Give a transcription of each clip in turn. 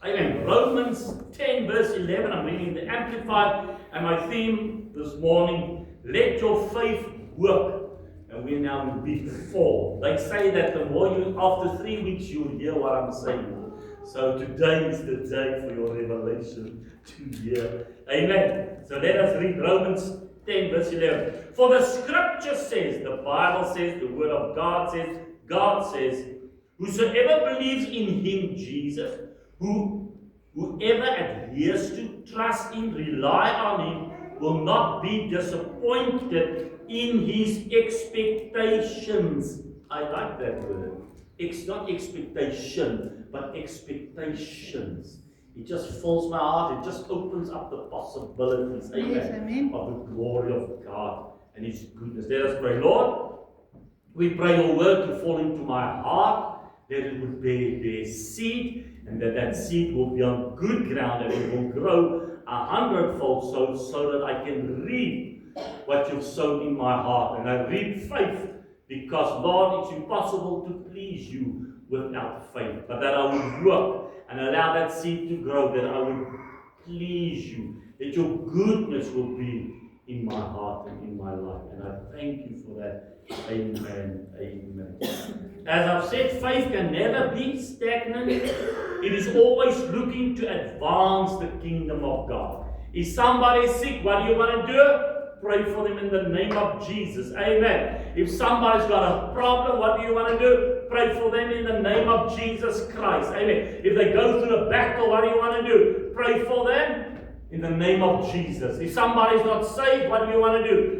Amen. Romans 10 verse 11, I'm reading the Amplified, and my theme this morning, let your faith work. And we're now in week 4. They say that the more you, after 3 weeks, you'll hear what I'm saying. So today is the day for your revelation to hear. Amen. So let us read Romans 10 verse 11. For the scripture says, the Bible says, the word of God says, whosoever believes in him, Jesus, whoever adheres to, trust in, rely on him, will not be disappointed in his expectations. I like that word. It's not expectation, but expectations. It just fills my heart. It just opens up the possibilities, amen, of the glory of God and his goodness. Let us pray. Lord, we pray your word to fall into my heart, that it would bear seed, and that seed will be on good ground, and it will grow 100-fold, so that I can reap what you've sown in my heart. And I reap faith, because, Lord, it's impossible to please you without faith. But that I would work and allow that seed to grow, that I would please you, that your goodness will be in my heart and in my life. And I thank you for that. Amen. Amen. As I've said, faith can never be stagnant. It is always looking to advance the kingdom of God. If somebody is sick, what do you want to do? Pray for them in the name of Jesus. Amen. If somebody's got a problem, what do you want to do? Pray for them in the name of Jesus Christ. Amen. If they go through a battle, what do you want to do? Pray for them in the name of Jesus. If somebody's not saved, what do you want to do?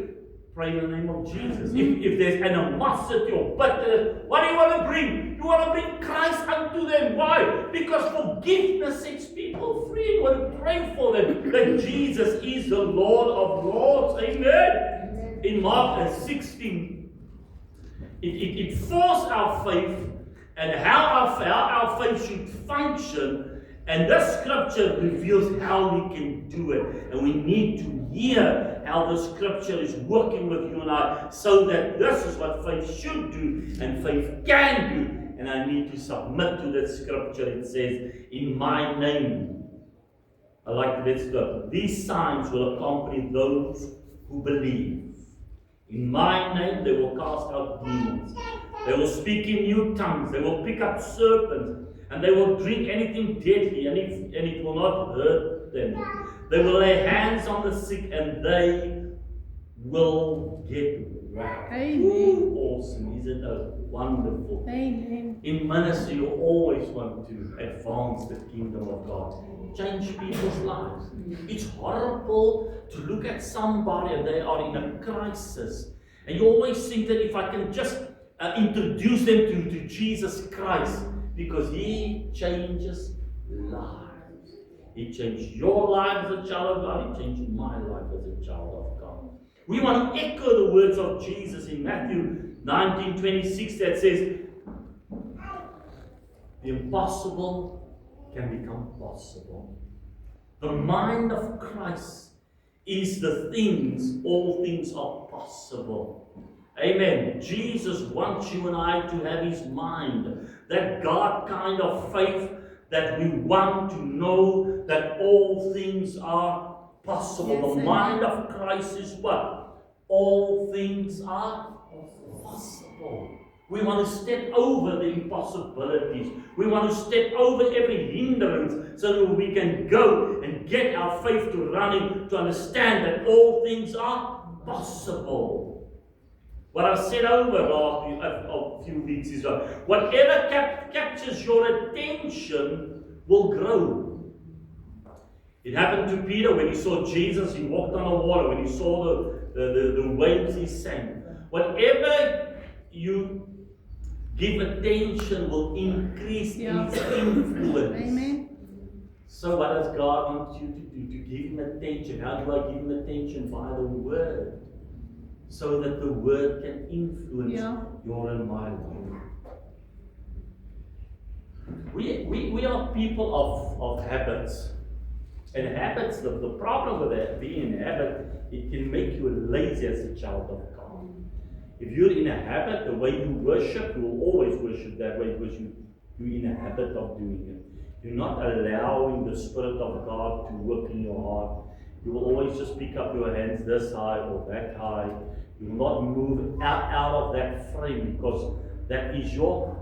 Pray in the name of Jesus. If there's animosity or bitterness, what do you want to bring? You want to bring Christ unto them. Why? Because forgiveness sets people free. You want to pray for them that Jesus is the Lord of Lords. Amen. In Mark 16, it forced our faith and how our faith should function. And this scripture reveals how we can do it. And we need to hear how the scripture is working with you and I, so that this is what faith should do and faith can do. And I need to submit to that scripture. It says, in my name, I like this scripture, these signs will accompany those who believe. In my name they will cast out demons. They will speak in new tongues. They will pick up serpents. And they will drink anything deadly, and it will not hurt them. They will lay hands on the sick, and they will get well. Amen. Awesome, isn't it wonderful? Amen. In ministry, you always want to advance the kingdom of God, change people's lives. It's horrible to look at somebody and they are in a crisis, and you always think that if I can just introduce them to Jesus Christ, because he changes lives. He changed your life as a child of God. He changed my life as a child of God. We want to echo the words of Jesus in Matthew 19:26 that says, the impossible can become possible. The mind of Christ is the things, all things are possible. Amen. Jesus wants you and I to have his mind. That God kind of faith that we want to know that all things are possible. Yes, the mind of Christ is what? All things are possible. We want to step over the impossibilities. We want to step over every hindrance so that we can go and get our faith to running, to understand that all things are possible. What I've said over a few weeks is that whatever captures your attention will grow. It happened to Peter when he saw Jesus, he walked on the water. When he saw the waves, he sang. Whatever you give attention will increase its influence. Amen. So what does God want you to do? To give him attention. How do I give him attention? By the word. So that the word can influence your and my life. We are people of habits. And habits, the problem with that, being in a habit, it can make you lazy as a child of God. If you're in a habit, the way you worship, you will always worship that way because you're in a habit of doing it. you're not allowing the Spirit of God to work in your heart. You will always just pick up your hands this high or that high. You will not move out of that frame because that is your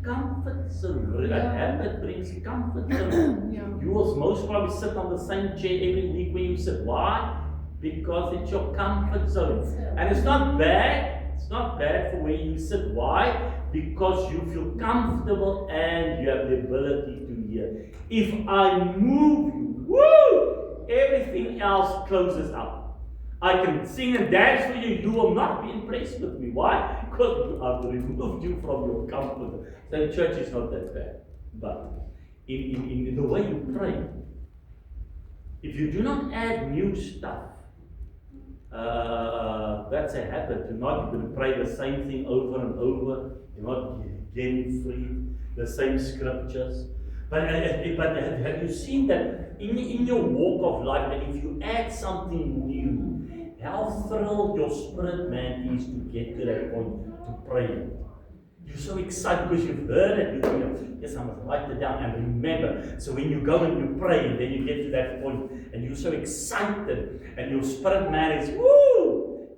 comfort zone. A habit brings comfort zone. You will most probably sit on the same chair every week when you sit. Why? Because it's your comfort zone. And it's not bad. It's not bad for where you sit. Why? Because you feel comfortable and you have the ability to hear. If I move you, woo, everything else closes up. I can sing and dance for you, you will not be impressed with me. Why? Because I've removed you from your comfort. So church is not that bad. But in the way you pray, if you do not add new stuff, that's a habit. You're not going to pray the same thing over and over. You're not getting free, the same scriptures. But have you seen that in your walk of life, that if you add something new, how thrilled your spirit man is to get to that point to pray it. You're so excited because you've heard it. You think, yes, I must write it down and remember. So when you go and you pray, and then you get to that point, and you're so excited, and your spirit man is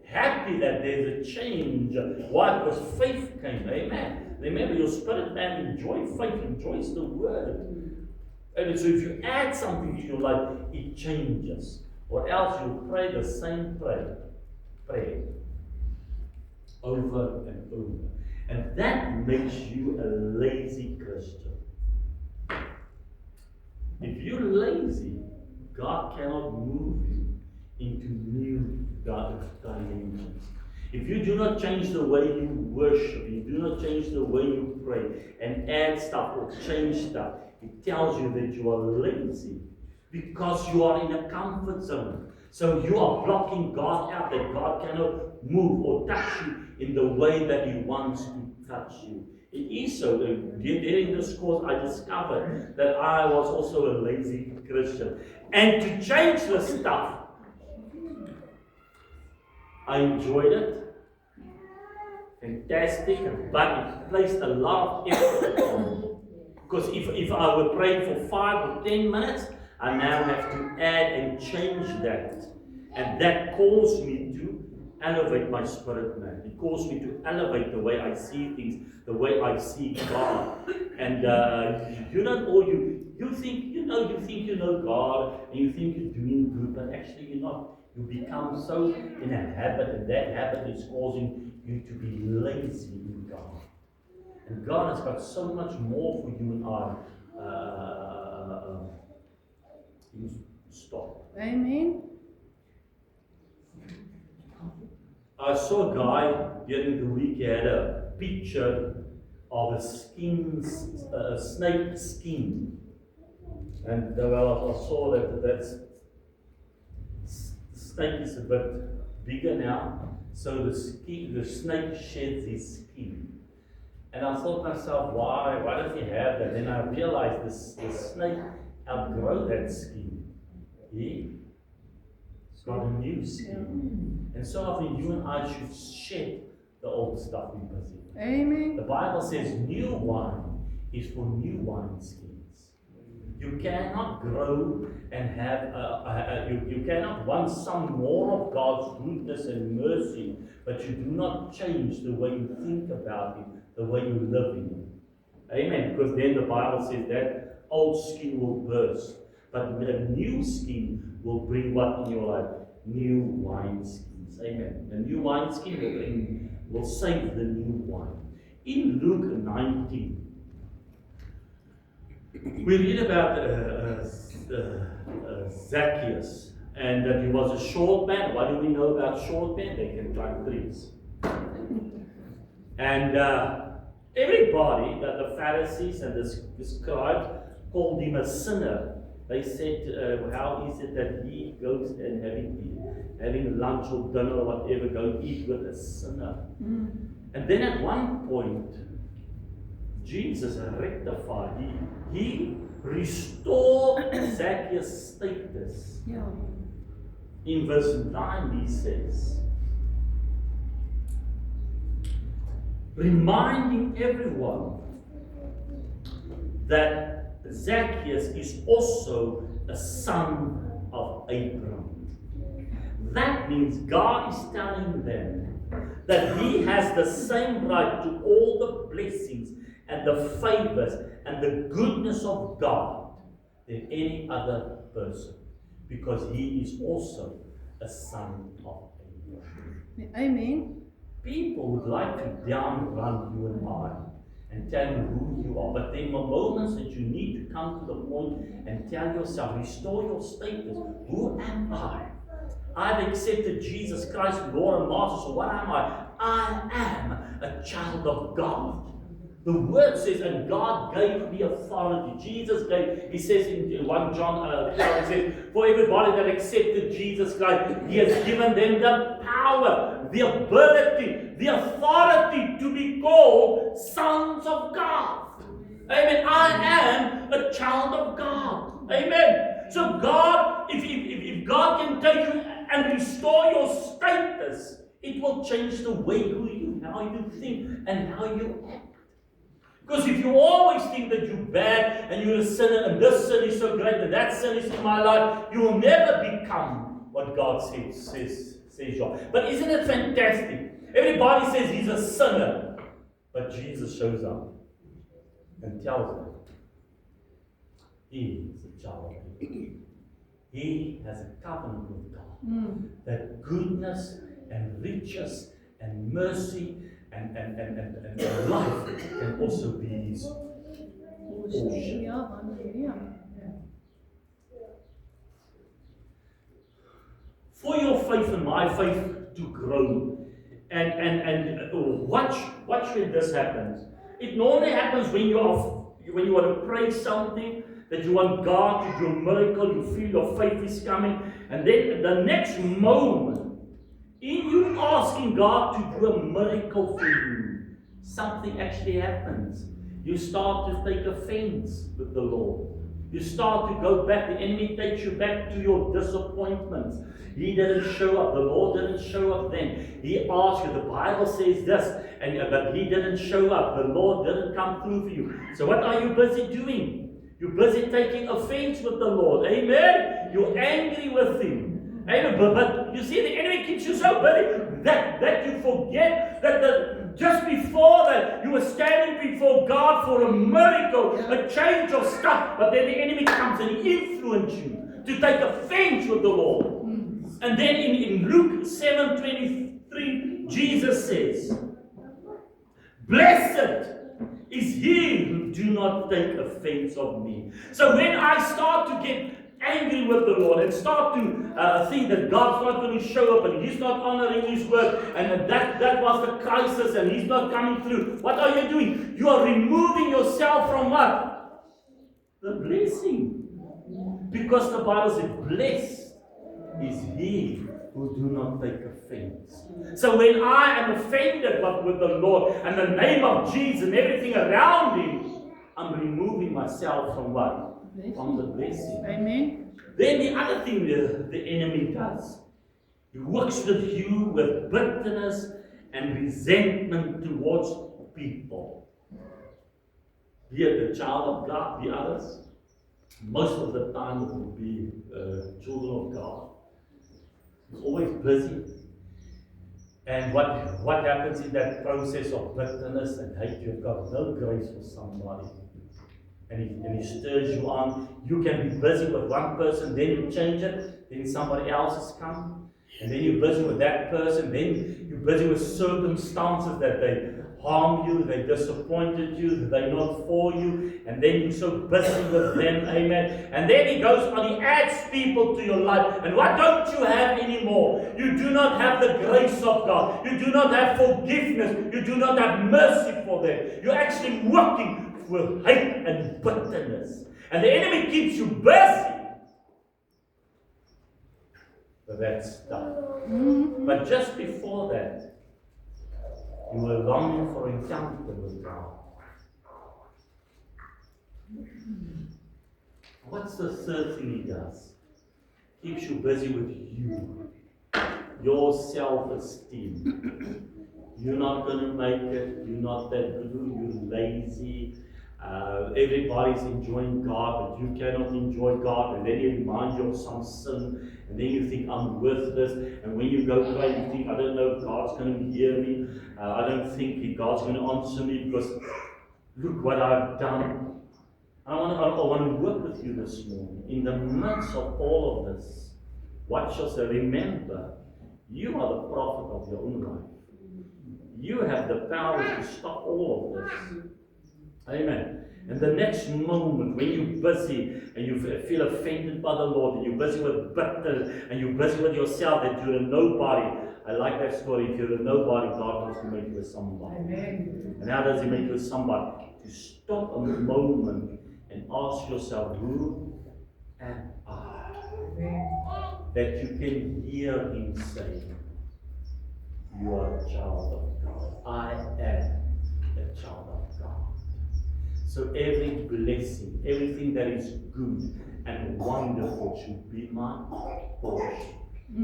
happy that there's a change. Why? Because faith came. Amen. Remember, your spirit man enjoys faith, enjoys the word. And so if you add something to your life, it changes. Or else you pray the same prayer over and over. And that makes you a lazy Christian. If you're lazy, God cannot move you into new dimensions. If you do not change the way you worship, you do not change the way you pray, and add stuff or change stuff, it tells you that you are lazy. Because you are in a comfort zone. So you are blocking God out, that God cannot move or touch you in the way that He wants to touch you. It is so. During this course, I discovered that I was also a lazy Christian. And to change the stuff, I enjoyed it. Fantastic. But it placed a lot of effort on me. Because if I would pray for 5 or 10 minutes, I now have to add and change that. And that calls me to elevate my spirit man. It calls me to elevate the way I see things, the way I see God. And you don't all you think you know God, and you think you're doing good, but actually you're not. You become so in a habit, and that habit is causing you to be lazy in God. And God has got so much more for you and I. Stop. Amen. I saw a guy during the week. He had a picture of a snake skin, and I saw that snake is a bit bigger now, so the snake sheds his skin. And I thought to myself, why does he have that? Then I realized the snake outgrow that skin. He's got a new skin. And so often you and I should shed the old stuff we possess. Amen. The Bible says new wine is for new wineskins. You cannot grow and have, you cannot want some more of God's goodness and mercy, but you do not change the way you think about Him, the way you live in Him. Amen. Because then the Bible says that old skin will burst. But the new skin will bring what in your life? New wineskins. Amen. The new wineskin will save the new wine. In Luke 19, we read about Zacchaeus, and that he was a short man. What do we know about short men? They can climb trees. And everybody, the Pharisees and the scribes, called him a sinner. They said, how is it that he goes and having lunch or dinner or whatever, go eat with a sinner? And then at one point, Jesus rectified. He restored Zacchaeus' status. Yeah. In verse 9 he says, reminding everyone that Zacchaeus is also a son of Abraham. That means God is telling them that he has the same right to all the blessings and the favors and the goodness of God than any other person, because he is also a son of Abraham. Amen. People would like to downrun you and I and tell you who you are, but there are moments that you need to come to the point and tell yourself, restore your status. Who am I? I've accepted Jesus Christ, Lord and Master, so what am I? I am a child of God. The word says, and God gave me authority. Jesus gave, he says in 1 John 12, he says, for everybody that accepted Jesus Christ, he has given them the power, the ability, the authority to be called sons of God. Amen. I am a child of God. Amen. So God, if God can take you and restore your status, it will change the way how you think and how you act. Because if you always think that you're bad and you're a sinner and this sin is so great and that sin is in my life, you will never become what God says you are. But isn't it fantastic? Everybody says he's a sinner, but Jesus shows up and tells them he is a child of God. He has a covenant with God. That goodness and riches and mercy and life can also be his portion. For your faith and my faith to grow and watch when this happens. It normally happens when you want to pray something, that you want God to do a miracle, you feel your faith is coming, and then the next moment, in you asking God to do a miracle for you, something actually happens. You start to take offense with the Lord. You start to go back. The enemy takes you back to your disappointments. He didn't show up. The Lord didn't show up then. He asked you. The Bible says this, but he didn't show up. The Lord didn't come through for you. So what are you busy doing? You're busy taking offense with the Lord. Amen? You're angry with him. Amen? But you see, the enemy keeps you so busy that you forget that just before that you were standing before God for a miracle, a change of stuff, but then the enemy comes and influences you to take offense with the Lord. And then in Luke 7:23, Jesus says, blessed is he who do not take offense of me. So when I start to get angry with the Lord and start to think that God's not going to show up and he's not honoring his word and that was the crisis and he's not coming through, what are you doing? You are removing yourself from what? The blessing. Because the Bible says, blessed is he who do not take offense. So when I am offended with the Lord and the name of Jesus and everything around him, I'm removing myself from what? From the blessing. Amen. Then the other thing the enemy does, he works with you with bitterness and resentment towards people. Be it the child of God, the others. Most of the time it will be children of God. It's always busy. And what happens in that process of bitterness and hate? You've got no grace for somebody. And he stirs you on. You can be busy with one person, then you change it, then somebody else has come. And then you're busy with that person, then you're busy with circumstances that they harm you, they disappointed you, that they're not for you, and then you're so busy with them, amen. And then he goes on, he adds people to your life. And what don't you have anymore? You do not have the grace of God. You do not have forgiveness. You do not have mercy for them. You're actually working with hate and bitterness. And the enemy keeps you busy with that stuff. But just before that, you were longing for encounter with God. What's the third thing he does? Keeps you busy with you. Your self-esteem. You're not going to make it. You're not that good. You're lazy. Everybody's enjoying God, but you cannot enjoy God, and then He reminds you of some sin, and then you think, I'm worthless, and when you go pray, you think, I don't know if God's going to hear me, I don't think God's going to answer me, because look what I've done. I want to work with you this morning. In the midst of all of this, watch yourself. Remember, you are the prophet of your own life. You have the power to stop all of this. Amen. And the next moment, when you're busy and you feel offended by the Lord, and you're busy with bitterness, and you're busy with yourself, that you're a nobody. I like that story. If you're a nobody, God wants to make you a somebody. Amen. And how does He make you a somebody? To stop a moment and ask yourself, who am I? Amen. That you can hear Him say, you are a child of God. I am a child of God. So every blessing, everything that is good and wonderful should be my portion.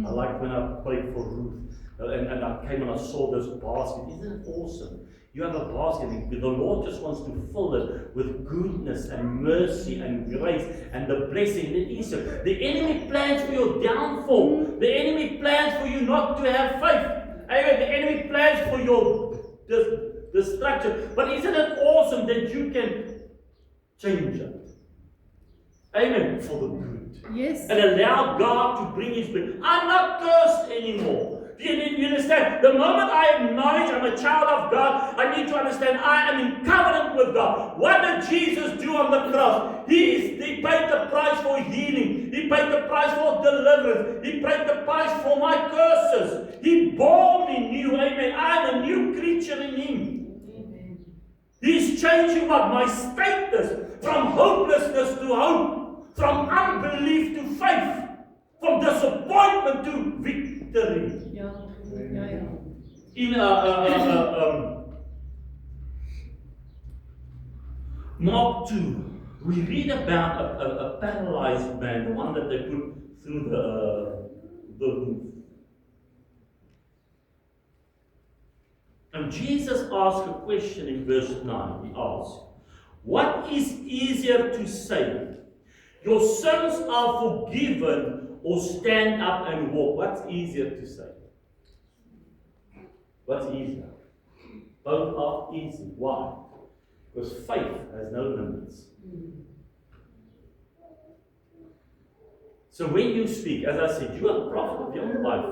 I like when I prayed for Ruth, and I came and I saw this basket. Isn't it awesome? You have a basket, and the Lord just wants to fill it with goodness and mercy and grace and the blessing. It is so. The enemy plans for your downfall. The enemy plans for you not to have faith. Amen. The enemy plans for your destruction. But isn't it awesome that you can change it? Amen. For the good. Yes. And allow God to bring His blessing. I'm not cursed anymore. Do you understand? The moment I acknowledge I'm a child of God, I need to understand I am in covenant with God. What did Jesus do on the cross? He paid the price for healing. He paid the price for deliverance. He paid the price for my curses. He bore me new. Amen. I'm a new creature in Him. Amen. He's changing what? My status from hopelessness to hope, from unbelief to faith, from disappointment to victory. Yeah. Yeah, yeah. In Mark 2, we read about a paralyzed man, the one that they put through the roof. And Jesus asked a question in verse 9. He asked, what is easier to say? Your sins are forgiven, or stand up and walk? What's easier to say? What's easier? Both are easy. Why? Because faith has no limits. So when you speak, as I said, you are the prophet of your own life.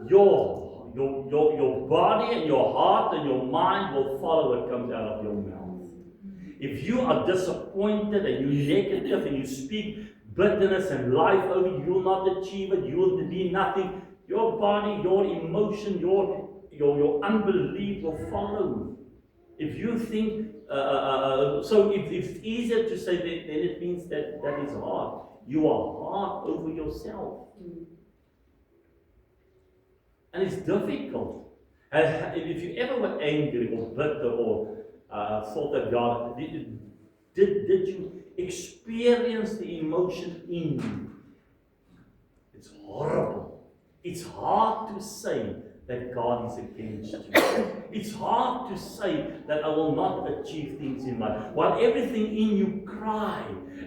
Your body and your heart and your mind will follow what comes out of your mouth. If you are disappointed and you're negative and you speak bitterness and life over you, will not achieve it, you will be nothing. Your body, your emotion, your unbelief will follow. If you think, so if it's easier to say that, then it means that is hard. You are hard over yourself. And it's difficult. If you ever were angry or bitter or thought that God, did you experience the emotion in you? It's horrible. It's hard to say that God is against you. It's hard to say that I will not achieve things in life, while everything in you cry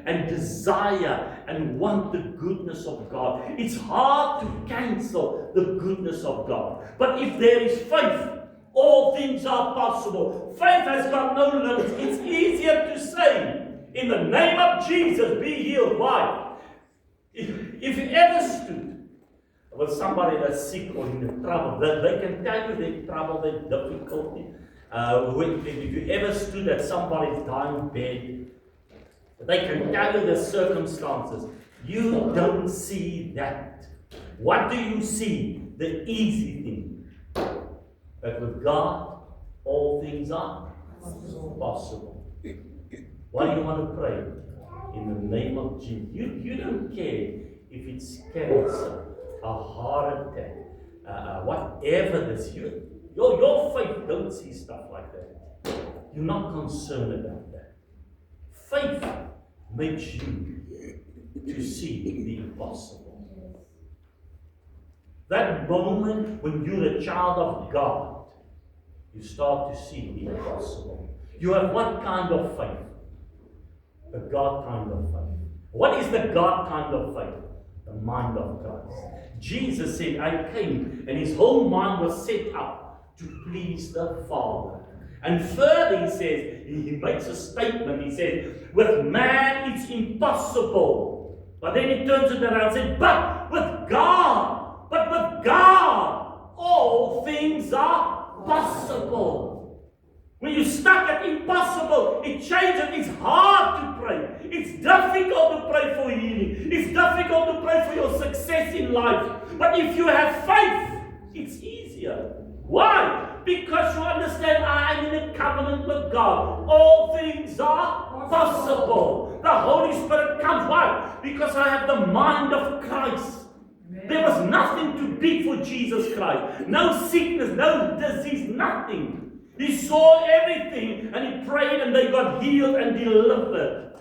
and desire and want the goodness of God. It's hard to cancel the goodness of God. But if there is faith, all things are possible. Faith has got no limits. It's easier to say, in the name of Jesus, be healed. Why? If you ever stood with somebody that's sick or in trouble, they can tell you their trouble, their difficulty. If you ever stood at somebody's dying bed, they can tell you the circumstances. You don't see that. What do you see? The easy thing. That with God, all things are possible. Why do you want to pray? In the name of Jesus. You don't care if it's cancer, a heart attack, whatever this. Your faith don't see stuff like that. You're not concerned about that. Faith makes you to see the impossible. That moment when you're a child of God, you start to see the impossible. You have what kind of faith? The God kind of faith. What is the God kind of faith? The mind of Christ. Jesus said, I came, and his whole mind was set up to please the Father. And further he says, he makes a statement, he says, with man it's impossible. But then he turns it around and says, but with God, all things are possible. When you're stuck at impossible, it changes. It's hard to pray. It's difficult to pray for healing. It's difficult to pray for your success in life. But if you have faith, it's easier. Why? Because you understand I am in a covenant with God. All things are possible. The Holy Spirit comes. Why? Because I have the mind of Christ. There was nothing too big for Jesus Christ. No sickness, no disease, nothing. He saw everything and he prayed and they got healed and delivered.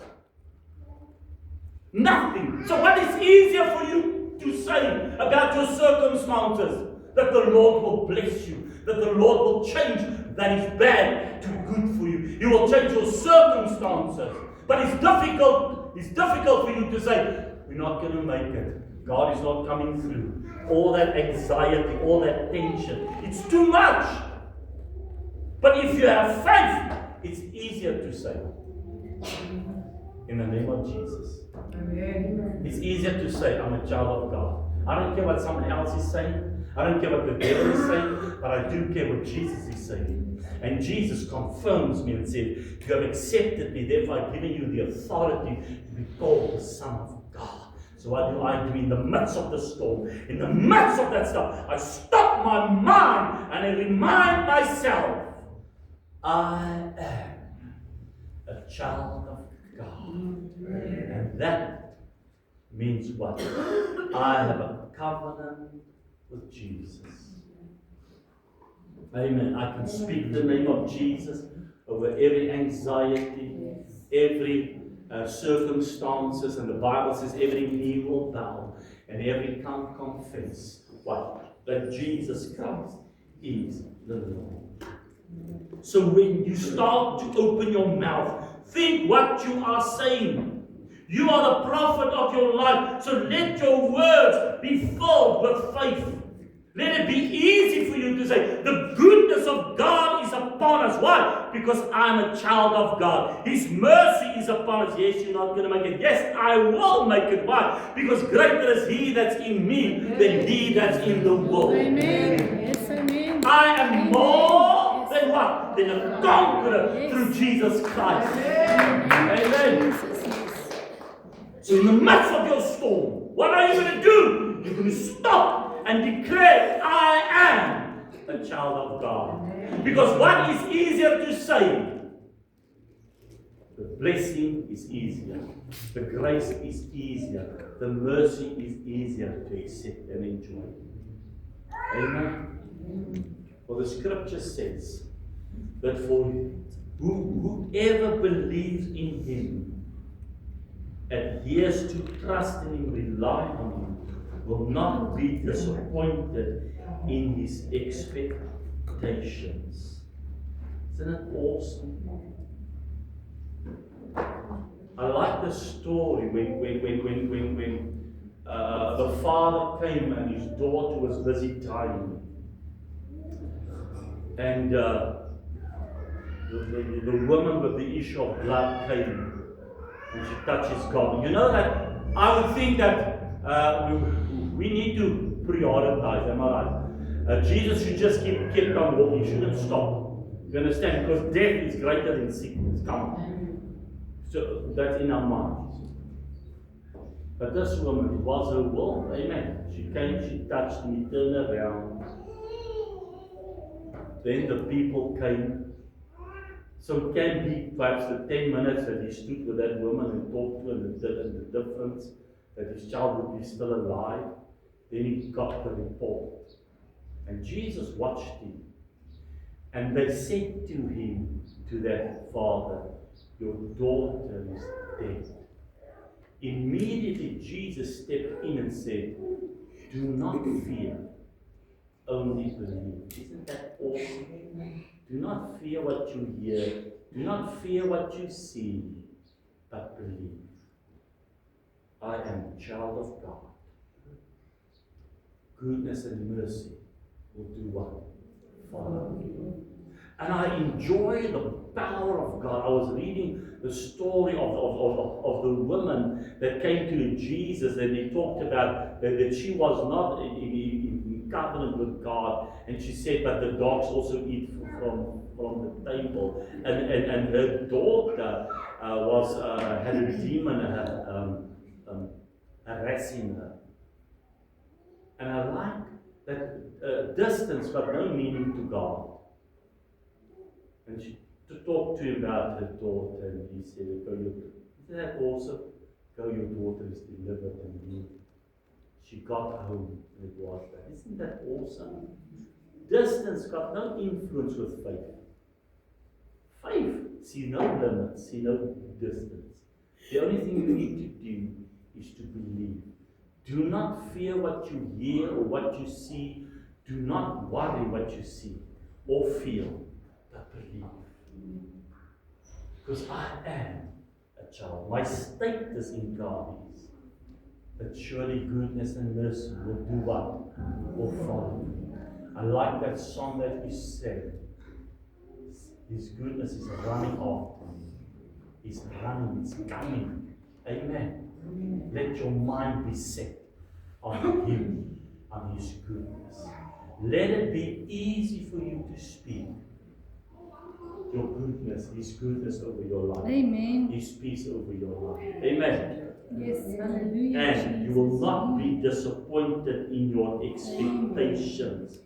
Nothing. So what is easier for you to say about your circumstances? That the Lord will bless you. That the Lord will change that is bad to good for you. He will change your circumstances. But it's difficult for you to say, we're not going to make it. God is not coming through. All that anxiety, all that tension. It's too much. But if you have faith, it's easier to say. In the name of Jesus. Amen. It's easier to say, I'm a child of God. I don't care what someone else is saying. I don't care what the devil is saying. But I do care what Jesus is saying. And Jesus confirms me and said, you have accepted me, therefore I've given you the authority to be called the Son of God. So what do I do in the midst of the storm? In the midst of that stuff, I stop my mind and I remind myself, I am a child of God. And that means what? I have a covenant with Jesus. Amen. I can speak the name of Jesus over every anxiety, every circumstances, and the Bible says every knee will bow and every tongue confess what? That Jesus Christ is the Lord. So when you start to open your mouth, think what you are saying. You are the prophet of your life, so let your words be filled with faith. Let it be easy for you to say, the goodness of God is upon us. Why? Because I'm a child of God. His mercy is upon us. Yes, you're not going to make it. Yes, I will make it. Why? Because greater is He that's in me than he that's in the world. Amen. Yes, amen. I am more than what? Than a conqueror through Jesus Christ. Amen. So in the midst of your storm, what are you going to do? You're going to stop and declare, I am a child of God. Because what is easier to say? The blessing is easier. The grace is easier. The mercy is easier to accept and enjoy. Amen. For the scripture says that for whoever believes in Him, adheres to trust in Him, rely on Him, will not be disappointed in His expectations. Isn't it awesome? I like the story when the father came and his daughter was busy dying. And the woman with the issue of blood came and she touches God. You know that I would think that we need to prioritize, am I right? Jesus should just keep on walking, he shouldn't stop. You understand? Because death is greater than sickness. Come on. So that's in our minds. But this woman, it was her will. Amen. She came, she touched me, turned around. Then the people came. So it can be perhaps the 10 minutes that he stood with that woman and talked to her and the difference that his child would be still alive. Then he got the report. And Jesus watched him. And they said to him, to that father, your daughter is dead. Immediately Jesus stepped in and said, do not fear, only believe. Isn't that awesome? Do not fear what you hear. Do not fear what you see, but believe. I am a child of God. Goodness and mercy will do what? Follow me. And I enjoy the power of God. I was reading the story of the woman that came to Jesus, and they talked about that she was not in covenant with God, and she said, but the dogs also eat from the table. And her daughter had a demon harassing her. And I like that distance got no meaning to God. And she talked to him about her daughter, and he said, isn't that awesome? Go, your daughter is delivered and healed. She got home, and it was that. Isn't that awesome? Distance got no influence with faith. Faith see no limits, see no distance. The only thing you need to do is to believe. Do not fear what you hear or what you see. Do not worry what you see or feel, but believe. Because I am a child. My status in God is that surely goodness and mercy will do what? Will follow me. I like that song that we sang. His goodness is running after me. It's running, it's coming. Amen. Let your mind be set on Him, on His goodness. Let it be easy for you to speak your goodness, His goodness over your life. Amen. His peace over your life. Amen. Yes, hallelujah. And you will not be disappointed in your expectations.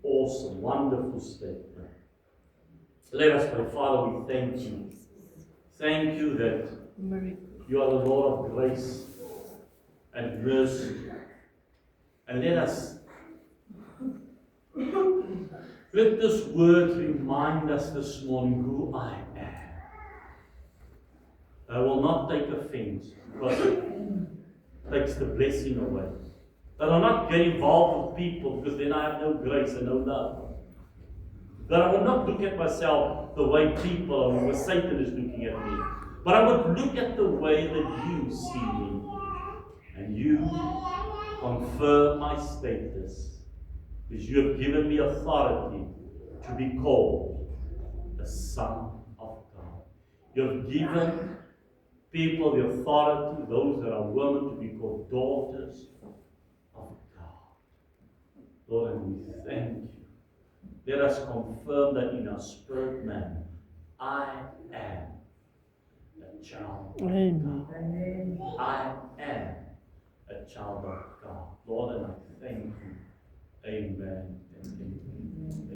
Awesome, wonderful statement. Let us pray. Father, we thank you. Thank you that you are the Lord of grace and mercy. And let this word remind us this morning who I am. I will not take offense because it takes the blessing away. I will not get involved with people because then I have no grace and no love. That I will not look at myself the way people or the way Satan is looking at me. But I would look at the way that you see me. And you confirm my status. Because you have given me authority to be called the Son of God. You have given people the authority, those that are women, to be called daughters of God. Lord, and we thank you. Let us confirm that in our spirit man, I am a child of God. I am a child of God. Lord, and I thank you. Amen and amen.